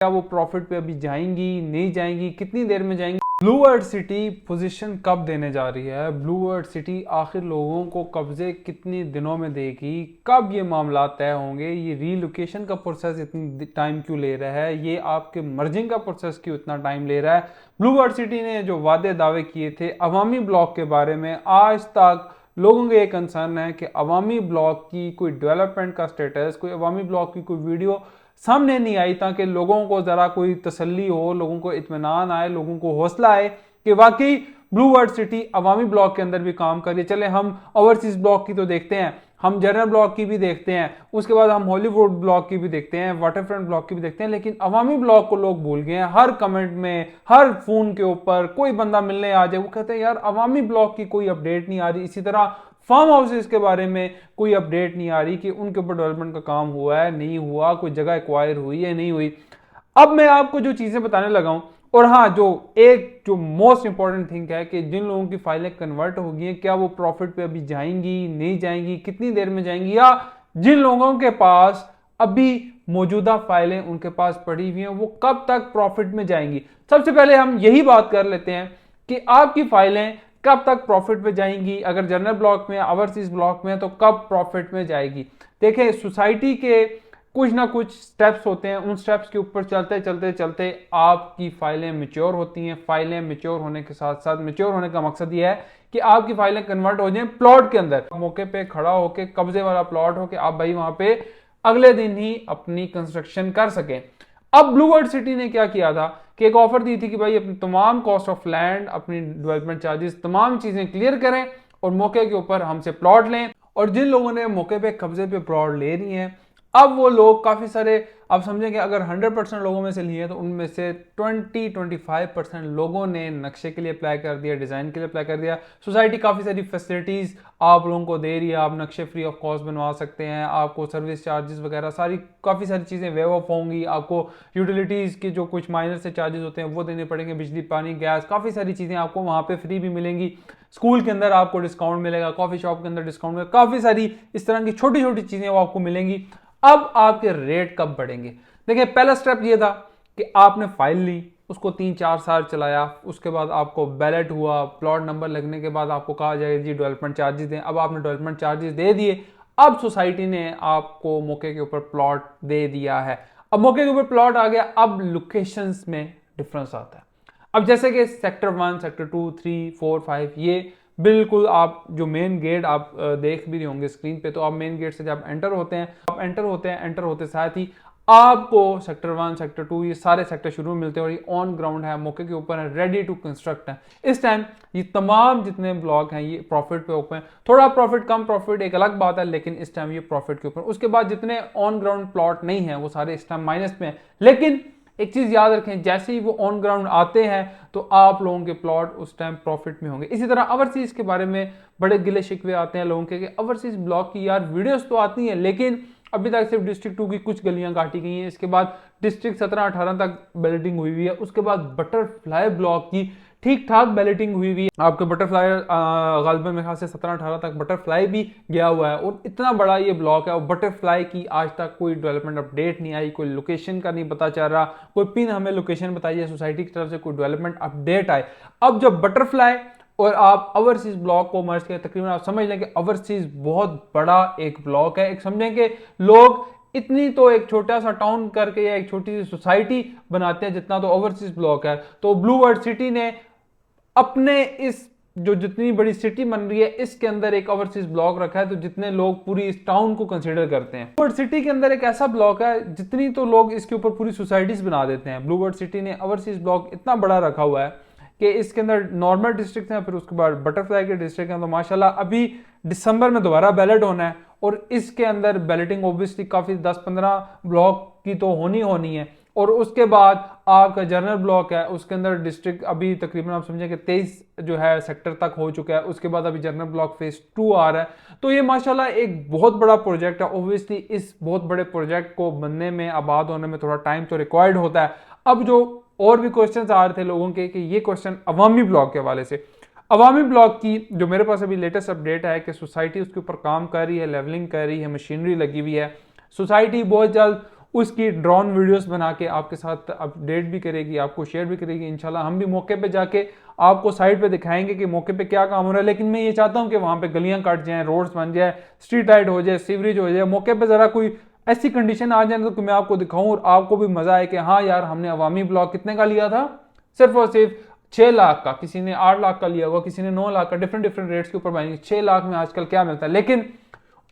क्या वो प्रॉफिट पे अभी जाएंगी, नहीं जाएंगी, कितनी देर में जाएंगी। ब्लू वर्ल्ड सिटी पोजीशन कब देने जा रही है, ब्लू वर्ल्ड सिटी आखिर लोगों को कब्जे कितने दिनों में देगी, कब ये मामला तय होंगे, ये रीलोकेशन का प्रोसेस इतनी टाइम क्यों ले रहा है, ये आपके मर्जिंग का प्रोसेस क्यों इतना टाइम ले रहा है। ब्लू वर्ल्ड सिटी ने जो वादे दावे किए थे अवामी ब्लॉक के बारे में, आज तक लोगों का ये कंसर्न है कि अवामी ब्लॉक की कोई डेवलपमेंट का स्टेटस, कोई अवामी ब्लॉक की कोई वीडियो सामने नहीं आई ताकि लोगों को ज़रा कोई तसल्ली हो, लोगों को इत्मीनान आए, लोगों को हौसला आए कि वाकई ब्लू वर्ल्ड सिटी अवामी ब्लॉक के अंदर भी काम कर रही है। चले हम ओवरसीज ब्लॉक की तो देखते हैं, हम जनरल ब्लॉक की भी देखते हैं, उसके बाद हम हॉलीवुड ब्लॉक की भी देखते हैं, वाटरफ्रंट ब्लॉक की भी देखते हैं, लेकिन अवामी ब्लॉक को लोग भूल गए हैं। हर कमेंट में, हर फोन के ऊपर कोई बंदा मिलने आ जाए वो कहते हैं यार अवामी ब्लॉक की कोई अपडेट नहीं आ रही। इसी तरह फार्म हाउसेस के बारे में कोई अपडेट नहीं आ रही कि उनके ऊपर डेवलपमेंट का काम हुआ है, नहीं हुआ, कोई जगह एक्वायर हुई है, नहीं हुई। अब मैं आपको जो चीजें बताने लगा हूं, और हाँ, जो मोस्ट इंपॉर्टेंट थिंग है कि जिन लोगों की फाइलें कन्वर्ट हो गई हैं, क्या वो प्रॉफिट पे अभी जाएंगी, नहीं जाएंगी, कितनी देर में जाएंगी, या जिन लोगों के पास अभी मौजूदा फाइलें उनके पास पड़ी हुई हैं वो कब तक प्रॉफिट में जाएंगी। सबसे पहले हम यही बात कर लेते हैं कि आपकी फाइलें कब तक प्रॉफिट में जाएंगी। अगर जनरल ब्लॉक में, ओवरसीज ब्लॉक में, तो कब प्रॉफिट में जाएगी। देखें, सोसाइटी के कुछ ना कुछ स्टेप्स होते हैं, उन स्टेप्स के ऊपर चलते चलते चलते आपकी फाइलें मैच्योर होती हैं। फाइलें मैच्योर होने के साथ साथ, मैच्योर होने का मकसद यह है कि आपकी फाइलें कन्वर्ट हो जाएं प्लॉट के अंदर, मौके पे खड़ा होके, कब्जे वाला प्लॉट हो के आप भाई वहां पे अगले दिन ही अपनी कंस्ट्रक्शन कर सकें। अब ब्लू वर्ल्ड सिटी ने क्या किया था कि एक ऑफर दी थी कि भाई अपनी तमाम कॉस्ट ऑफ लैंड, अपनी डेवलपमेंट चार्जेस, तमाम चीजें क्लियर करें और मौके के ऊपर हमसे प्लॉट लें। और जिन लोगों ने मौके पे कब्जे पे प्लॉट ले रही हैं, अब वो लोग काफी सारे, आप समझेंगे अगर 100% लोगों में से लिए तो उनमें से 20-25% लोगों ने नक्शे के लिए अप्लाई कर दिया, डिजाइन के लिए अप्लाई कर दिया। सोसाइटी काफी सारी फैसिलिटीज आप लोगों को दे रही है, आप नक्शे फ्री ऑफ कॉस्ट बनवा सकते हैं, आपको सर्विस चार्जेस वगैरह काफी सारी चीजें वेव ऑफ होंगी, आपको यूटिलिटीज के जो कुछ माइनर से चार्जेस होते हैं वो देने पड़ेंगे, बिजली, पानी, गैस, काफी सारी चीजें आपको वहां पे फ्री भी मिलेंगी। स्कूल के अंदर आपको डिस्काउंट मिलेगा, कॉफी शॉप के अंदर डिस्काउंट मिलेगा, काफी सारी इस तरह की छोटी छोटी चीजें वो आपको मिलेंगी। अब आपके रेट कब बढ़ेंगे। देखिए, पहला स्टेप ये था कि आपने फाइल ली, उसको 3-4 साल चलाया, उसके बाद आपको बैलेट हुआ, प्लॉट नंबर लगने के बाद आपको कहा जाएगा जी डेवलपमेंट चार्जेस दें। अब आपने डेवलपमेंट चार्जेस दे दिए, अब सोसाइटी ने आपको मौके के ऊपर प्लॉट दे दिया है। अब मौके के ऊपर प्लॉट आ गया, अब लोकेशंस में डिफरेंस आता है। अब जैसे कि सेक्टर 1, सेक्टर 2, 3, 4, 5, ये बिल्कुल आप जो मेन गेट आप देख भी रहे होंगे स्क्रीन पे, तो आप मेन गेट से जब एंटर होते हैं, एंटर होते साथ ही आपको सेक्टर 1, सेक्टर 2, ये सारे सेक्टर शुरू में मिलते हैं और ये ऑन ग्राउंड है, मौके के ऊपर है, रेडी टू कंस्ट्रक्ट है। इस टाइम ये तमाम जितने ब्लॉक हैं ये प्रॉफिट पे ओपन है। थोड़ा प्रॉफिट, कम प्रॉफिट एक अलग बात है, लेकिन इस टाइम ये प्रॉफिट के ऊपर। उसके बाद जितने ऑन ग्राउंड प्लॉट नहीं है वो सारे इस टाइम माइनस में है। लेकिन एक चीज याद रखें, जैसे ही वो ऑन ग्राउंड आते हैं तो आप लोगों के प्लॉट उस टाइम प्रॉफिट में होंगे। इसी तरह ओवरसीज के बारे में बड़े गिले शिकवे आते हैं लोगों के कि ओवरसीज ब्लॉक की यार वीडियोस तो आती हैं, लेकिन अभी तक सिर्फ डिस्ट्रिक्ट 2 की कुछ गलियां काटी गई हैं, इसके बाद डिस्ट्रिक्ट 17-18 तक बैलेटिंग हुई हुई है, उसके बाद बटरफ्लाई ब्लॉक की ठीक ठाक बैलेटिंग हुई हुई है। आपके बटरफ्लाई गालिबन मेरे ख्याल से 17-18 तक बटरफ्लाई भी गया हुआ है, और इतना बड़ा ये ब्लॉक है और बटरफ्लाई की आज तक कोई डेवलपमेंट अपडेट नहीं आई, कोई लोकेशन का नहीं पता चल रहा, कोई पिन हमें लोकेशन बताइए सोसाइटी की तरफ से, कोई डेवलपमेंट अपडेट आए। अब जब बटरफ्लाई और आप ओवरसीज ब्लॉक को मर्ज किया, तकरीबन आप समझ लें कि ओवरसीज बहुत बड़ा एक ब्लॉक है। एक समझें कि लोग इतनी तो एक छोटा सा टाउन करके या एक छोटी सी सोसाइटी बनाते हैं जितना तो ओवरसीज ब्लॉक है। तो ब्लू वर्ल्ड सिटी ने अपने इस जो जितनी बड़ी सिटी बन रही है इसके अंदर एक ओवरसीज ब्लॉक रखा है, तो जितने लोग पूरी इस टाउन को कंसीडर करते हैं। ब्लू वर्ल्ड सिटी के अंदर एक ऐसा ब्लॉक है जितनी तो लोग इसके ऊपर पूरी सोसाइटीज बना देते हैं। ब्लू वर्ल्ड सिटी ने ओवरसीज ब्लॉक इतना बड़ा रखा हुआ है कि इसके अंदर नॉर्मल डिस्ट्रिक्ट हैं, फिर उसके बाद बटरफ्लाई के डिस्ट्रिक्ट हैं। तो माशाल्लाह अभी दिसंबर में दोबारा बैलेट होना है और इसके अंदर बैलेटिंग ओब्वियसली काफी 10-15 ब्लॉक की तो होनी है। और उसके बाद आपका जनरल ब्लॉक है, उसके अंदर डिस्ट्रिक्ट अभी तकरीबन आप समझें कि 23 जो है सेक्टर तक हो चुका है। उसके बाद अभी जनरल ब्लॉक फेज 2 आ रहा है। तो ये माशाल्लाह एक बहुत बड़ा प्रोजेक्ट है। ऑब्वियसली इस बहुत बड़े प्रोजेक्ट को बनने में, आबाद होने में थोड़ा टाइम तो रिक्वायर्ड होता है। अब जो और भी क्वेश्चन आ रहे थे लोगों के कि ये क्वेश्चन अवामी ब्लॉक के हवाले से, अवामी ब्लॉक की जो मेरे पास अभी लेटेस्ट अपडेट है कि सोसाइटी उसके ऊपर काम कर रही है, लेवलिंग कर रही है, मशीनरी लगी हुई है। सोसाइटी बहुत जल्द उसकी ड्रोन वीडियोस बना के आपके साथ अपडेट भी करेगी, आपको शेयर भी करेगी। इंशाल्लाह हम भी मौके पे जाके आपको साइड पे दिखाएंगे कि मौके पे क्या काम हो रहा है। लेकिन मैं ये चाहता हूँ कि वहाँ पे गलियाँ कट जाएँ, रोड्स बन जाए, स्ट्रीट लाइट हो जाए, सीवरेज हो जाए, मौके पर ज़रा कोई ऐसी कंडीशन आ जाए तो मैं आपको दिखाऊं और आपको भी मजा आए कि हाँ यार हमने अवामी ब्लॉक कितने का लिया था, सिर्फ और सिर्फ 6 लाख का, किसी ने 8 लाख का लिया होगा, किसी ने 9 लाख का, डिफरेंट डिफरेंट रेट्स के ऊपर बाइंग। 6 लाख में आजकल क्या मिलता है। लेकिन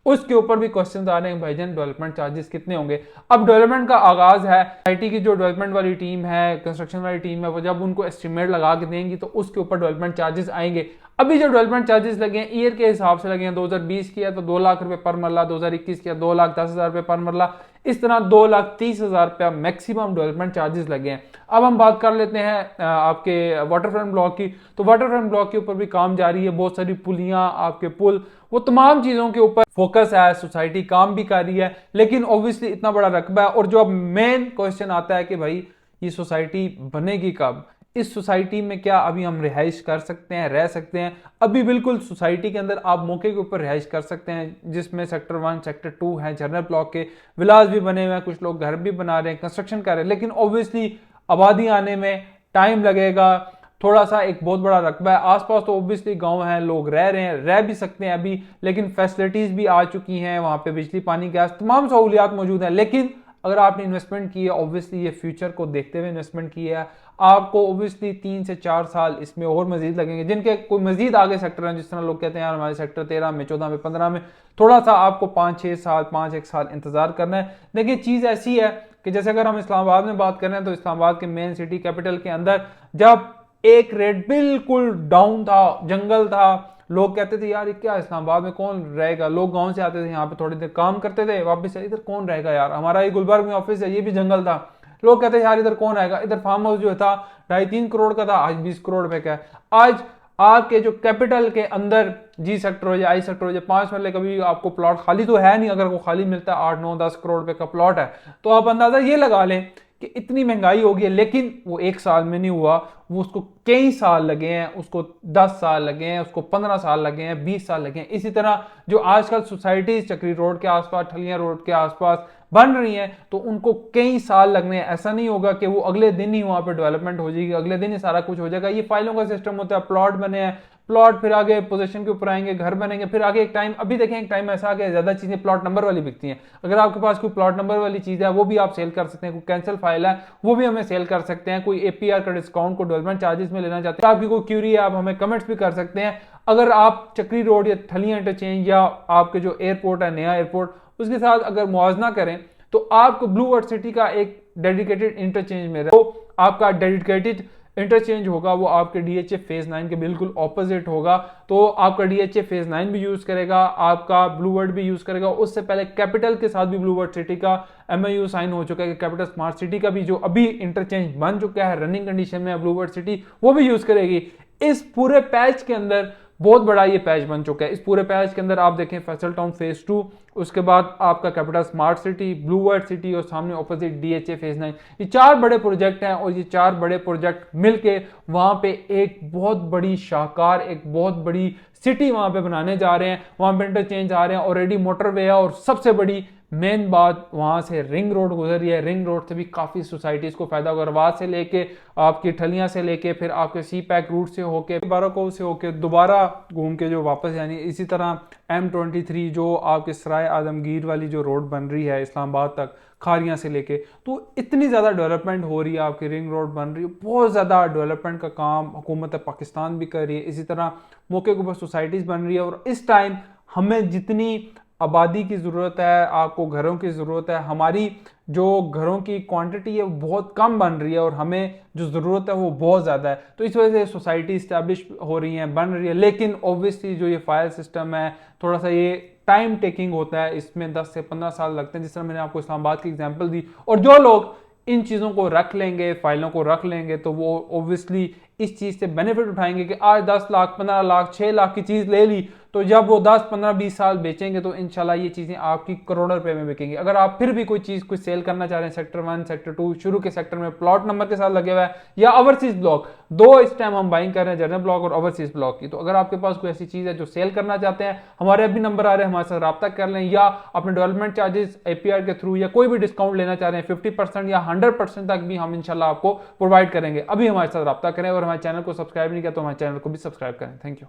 उसके ऊपर भी क्वेश्चन आ रहे हैं भाईजान डेवलपमेंट चार्जेस कितने होंगे। अब डेवलपमेंट का आगाज है, आईटी की जो डेवलपमेंट वाली टीम है, कंस्ट्रक्शन वाली टीम है, वो जब उनको एस्टिमेट लगा के देंगी तो उसके ऊपर डेवलपमेंट चार्जेस आएंगे। अभी जो डेवलपमेंट चार्जेस लगे हैं ईयर के हिसाब से लगे हैं, 2020 किया तो 2 लाख रुपए पर मरला, 2021 किया 2,10,000 रुपए पर मरला, इस तरह 2,30,000 रुपया मैक्सिमम डेवलपमेंट चार्जेस लगे हैं। अब हम बात कर लेते हैं आपके वाटरफ्रंट ब्लॉक की। तो वाटरफ्रंट ब्लॉक के ऊपर भी काम जारी है, बहुत सारी पुलियां, आपके पुल, वो तमाम चीजों के ऊपर फोकस है, सोसाइटी काम भी कर रही है। लेकिन ऑब्वियसली इतना बड़ा रकबा है और जो अब मेन क्वेश्चन आता है कि भाई ये सोसाइटी बनेगी कब, इस सोसाइटी में क्या अभी हम रिहाइश कर सकते हैं, रह सकते हैं। अभी बिल्कुल सोसाइटी के अंदर आप मौके के ऊपर रिहाइश कर सकते हैं, जिसमें सेक्टर 1 सेक्टर 2 है, जनरल ब्लॉक के विलास भी बने हुए हैं, कुछ लोग घर भी बना रहे हैं, कंस्ट्रक्शन कर रहे हैं। लेकिन ऑब्वियसली आबादी आने में टाइम लगेगा, थोड़ा सा एक बहुत बड़ा रकबा है। आसपास तो ऑब्वियसली गांव हैं, लोग रह रहे हैं, रह भी सकते हैं अभी, लेकिन फैसिलिटीज भी आ चुकी हैं, वहां पे बिजली पानी गैस तमाम सहूलियात मौजूद है। लेकिन अगर आपने इन्वेस्टमेंट की है, ऑब्वियसली ये फ्यूचर को देखते हुए इन्वेस्टमेंट की है, आपको ऑब्वियसली 3 से 4 साल इसमें और मजीद लगेंगे। जिनके कोई मजीद आगे सेक्टर हैं, जिस तरह लोग कहते हैं यार हमारे सेक्टर 13 में, 14 में, 15 में थोड़ा सा आपको 5-6 साल, 5-1 साल इंतजार करना है। देखिए चीज ऐसी है कि जैसे अगर हम इस्लामाबाद में बात कर रहे हैं तो इस्लामाबाद के मेन सिटी कैपिटल के अंदर जब एक रेट बिल्कुल डाउन था, जंगल था, लोग कहते थे यार ये क्या इस्लामाबाद में कौन रहेगा, लोग गांव से आते थे यहाँ पे थोड़ी देर काम करते थे वापस इधर कौन रहेगा यार, हमारा ये गुलबर्ग में ऑफिस है, ये भी जंगल था, लोग कहते यार इधर कौन आएगा। इधर फार्म हाउस जो था 2.5-3 करोड़ का था, आज 20 करोड़ रुपए का है। आज आपके जो कैपिटल के अंदर जी सेक्टर हो जाए, आई सेक्टर हो जाए, 5 मरले का भी आपको प्लॉट खाली तो है नहीं, अगर वो खाली मिलता है 8-9-10 करोड़ रुपए का प्लॉट है, तो आप अंदाजा ये लगा लें कि इतनी महंगाई हो गई है। लेकिन वो 1 साल में नहीं हुआ, वो उसको कई साल लगे हैं, उसको 10 साल लगे हैं, उसको 15 साल लगे हैं, 20 साल लगे हैं। इसी तरह जो आजकल सोसाइटीज चक्री रोड के आसपास, ठलियां रोड के आसपास बन रही हैं, तो उनको कई साल लगने हैं। ऐसा नहीं होगा कि वो अगले दिन ही वहां पर डेवलपमेंट हो जाएगी, अगले दिन ही सारा कुछ हो जाएगा। ये फाइलों का सिस्टम होता है, प्लॉट बने हैं, प्लॉट फिर आगे पोजीशन के ऊपर आएंगे, घर बनेंगे, फिर आगे एक टाइम, अभी देखें एक टाइम ऐसा आ गया ज्यादा चीजें प्लॉट नंबर वाली बिकती हैं। अगर आपके पास कोई प्लॉट नंबर वाली चीज है वो भी आप सेल कर सकते हैं, कोई कैंसिल फाइल है वो भी हमें सेल कर सकते हैं, कोई एपीआर का डिस्काउंट को डेवलपमेंट चार्जेस में लेना चाहते हैं, आपकी कोई क्यूरी है आप हमें कमेंट्स भी कर सकते हैं। अगर आप चक्री रोड या ठलियां इंटरचेंज या आपके जो एयरपोर्ट है, नया एयरपोर्ट, उसके साथ अगर मुआवजना करें तो आपको ब्लू वर्ल्ड सिटी का एक डेडिकेटेड इंटरचेंज में तो आपका डेडिकेटेड इंटरचेंज होगा, वो आपके डीएचए फेज 9 के बिल्कुल ऑपोजिट होगा। तो आपका डीएचए फेज 9 भी यूज करेगा, आपका ब्लू वर्ल्ड भी यूज करेगा। उससे पहले कैपिटल के साथ भी ब्लू वर्ल्ड सिटी का एमओयू साइन हो चुका है कि कैपिटल स्मार्ट सिटी का भी जो अभी इंटरचेंज बन चुका है, रनिंग कंडीशन में ब्लू वर्ल्ड सिटी, वो भी यूज करेगी। इस पूरे पैच के अंदर बहुत बड़ा ये पैच बन चुका है। इस पूरे पैच के अंदर आप देखें फैसल टाउन फेज 2, उसके बाद आपका capital smart city, blue world city और सामने ऑपोजिट डीएचए फेज 9, ये 4 बड़े प्रोजेक्ट हैं। और ये 4 बड़े प्रोजेक्ट मिलके वहां पे एक बहुत बड़ी शाहकार, एक बहुत बड़ी सिटी वहां पे बनाने जा रहे हैं। वहां पे इंटरचेंज आ रहे हैं, ऑलरेडी मोटरवे है, और सबसे बड़ी मेन बात वहां से रिंग रोड गुजर रही है। रिंग रोड से भी काफी सोसाइटीज को फायदा होगा। रवाद से लेके आपकी ठलियां से लेके फिर आपके सी पैक रूट से होके, बाराकोव से होके दोबारा घूम के जो वापस, यानी इसी तरह M23 जो आपके सराय आदमगीर वाली जो रोड बन रही है इस्लामाबाद तक, खारियां से लेके, तो इतनी ज्यादा डेवलपमेंट हो रही है, आपकी रिंग रोड बन रही है, बहुत ज्यादा डेवलपमेंट का काम हुकूमत पाकिस्तान भी कर रही है। इसी तरह मौके के ऊपर सोसाइटीज बन रही है। और इस टाइम हमें जितनी आबादी की ज़रूरत है, आपको घरों की ज़रूरत है, हमारी जो घरों की क्वांटिटी है वो बहुत कम बन रही है और हमें जो ज़रूरत है वो बहुत ज़्यादा है। तो इस वजह से सोसाइटी इस्टेब्लिश हो रही है, बन रही है। लेकिन ऑब्वियसली जो ये फाइल सिस्टम है थोड़ा सा ये टाइम टेकिंग होता है, इसमें 10 से 15 साल लगते हैं, जिस तरह मैंने आपको इस्लामाबाद की एग्जाम्पल दी। और जो लोग इन चीज़ों को रख लेंगे, फाइलों को रख लेंगे, तो वो ऑब्वियसली इस चीज़ से बेनिफिट उठाएंगे कि आज 10 लाख, 15 लाख, 6 लाख की चीज़ ले ली तो जब वो 10, 15, 20 साल बेचेंगे तो इंशाल्लाह ये चीज़ें आपकी करोड़ों रुपए में बिकेंगी। अगर आप फिर भी कोई चीज़ कुछ सेल करना चाह रहे हैं, सेक्टर 1, सेक्टर 2, शुरू के सेक्टर में प्लॉट नंबर के साथ लगे हुआ है, या ओवरसीज ब्लॉक, दो इस टाइम हम बाइंग कर रहे हैं, जनरल ब्लॉक और ओवरसीज ब्लॉक की। तो अगर आपके पास कोई ऐसी चीज़ है जो सेल करना चाहते हैं, हमारे अभी नंबर आ रहे हैं, हमारे साथ रब्ता कर लें, या अपने डेवलपमेंट चार्जेस APR के थ्रू या कोई भी डिस्काउंट लेना चाह रहे हैं 50% या 100% तक भी हम इंशाल्लाह आपको प्रोवाइड करेंगे। अभी हमारे साथ रब्ता करें और हमारे चैनल को सब्सक्राइब नहीं किया तो हमारे चैनल को भी सब्सक्राइब करें। Thank you.